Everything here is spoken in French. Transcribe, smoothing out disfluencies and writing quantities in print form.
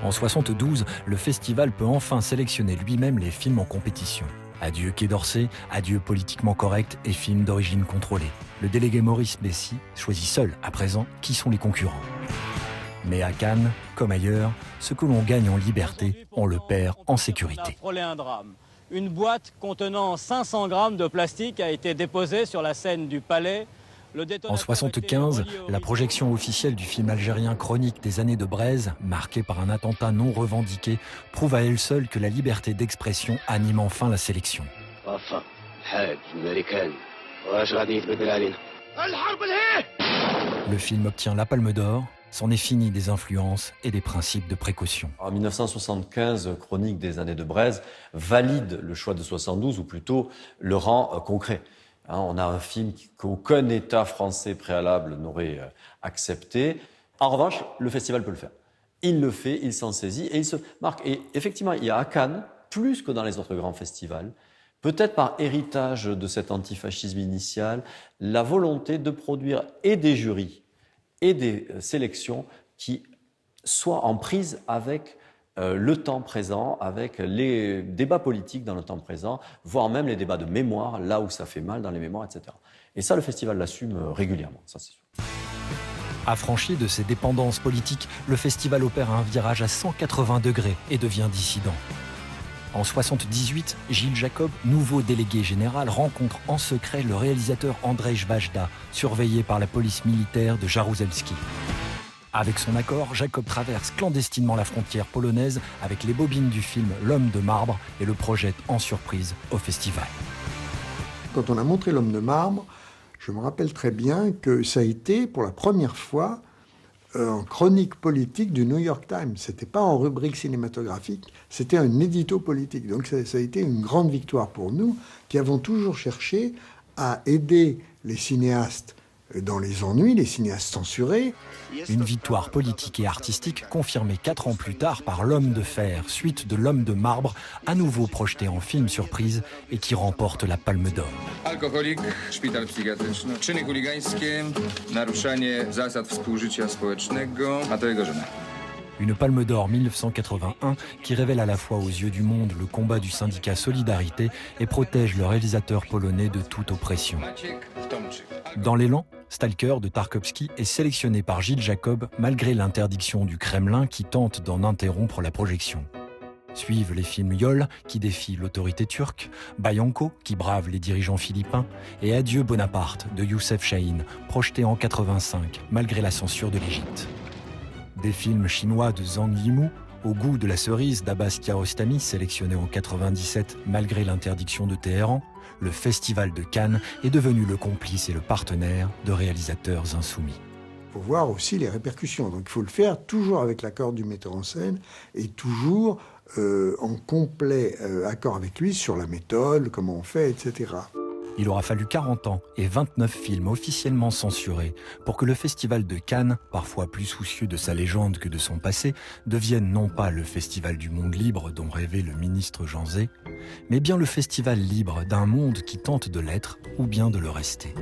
En 72, le festival peut enfin sélectionner lui-même les films en compétition. Adieu Quai d'Orsay, adieu Politiquement correct et films d'origine contrôlée. Le délégué Maurice Bessy choisit seul, à présent, qui sont les concurrents. Mais à Cannes, comme ailleurs, ce que l'on gagne en liberté, on le perd en sécurité. Un drame. Une boîte contenant 500 grammes de plastique a été déposée sur la scène du Palais. En 1975, la projection officielle du film algérien Chronique des années de Braise, marquée par un attentat non revendiqué, prouve à elle seule que la liberté d'expression anime enfin la sélection. Le film obtient la Palme d'Or. C'en est fini des influences et des principes de précaution. En 1975, Chronique des années de Braise valide le choix de 72, ou plutôt le rend concret. On a un film qu'aucun État français préalable n'aurait accepté. En revanche, le festival peut le faire. Il le fait, il s'en saisit et il se marque. Et effectivement, il y a à Cannes, plus que dans les autres grands festivals, peut-être par héritage de cet antifascisme initial, la volonté de produire et des jurys et des sélections qui soient en prise avec le temps présent, avec les débats politiques dans le temps présent, voire même les débats de mémoire, là où ça fait mal dans les mémoires, etc. Et ça, le festival l'assume régulièrement, ça c'est sûr. Affranchi de ses dépendances politiques, le festival opère un virage à 180 degrés et devient dissident. En 1978, Gilles Jacob, nouveau délégué général, rencontre en secret le réalisateur Andrzej Wajda, surveillé par la police militaire de Jaruzelski. Avec son accord, Jacob traverse clandestinement la frontière polonaise avec les bobines du film L'Homme de marbre et le projette en surprise au festival. Quand on a montré L'Homme de marbre, je me rappelle très bien que ça a été pour la première fois en chronique politique du New York Times. C'était pas en rubrique cinématographique, c'était un édito politique. Donc ça a été une grande victoire pour nous, qui avons toujours cherché à aider les cinéastes dans les ennuis, les cinéastes censurés. Une victoire politique et artistique confirmée 4 ans plus tard par L'Homme de fer, suite de L'Homme de marbre, à nouveau projeté en film surprise et qui remporte la Palme d'Or. Alkoholik, szpital psychiatryczny, czyny chuligańskie, naruszanie zasad współżycia społecznego, a to jego żona. Une Palme d'Or 1981 qui révèle à la fois aux yeux du monde le combat du syndicat Solidarité et protège le réalisateur polonais de toute oppression. Dans l'élan, Stalker de Tarkovsky est sélectionné par Gilles Jacob malgré l'interdiction du Kremlin qui tente d'en interrompre la projection. Suivent les films Yol qui défie l'autorité turque, Bayanko qui brave les dirigeants philippins et Adieu Bonaparte de Youssef Chahine, projeté en 1985 malgré la censure de l'Égypte. Des films chinois de Zhang Yimou, Au goût de la cerise d'Abbas Kiarostami, sélectionné en 1997 malgré l'interdiction de Téhéran, le Festival de Cannes est devenu le complice et le partenaire de réalisateurs insoumis. Il faut voir aussi les répercussions. Donc il faut le faire toujours avec l'accord du metteur en scène et toujours en complet accord avec lui sur la méthode, comment on fait, etc. Il aura fallu 40 ans et 29 films officiellement censurés pour que le Festival de Cannes, parfois plus soucieux de sa légende que de son passé, devienne non pas le festival du monde libre dont rêvait le ministre Jean Zay, mais bien le festival libre d'un monde qui tente de l'être ou bien de le rester.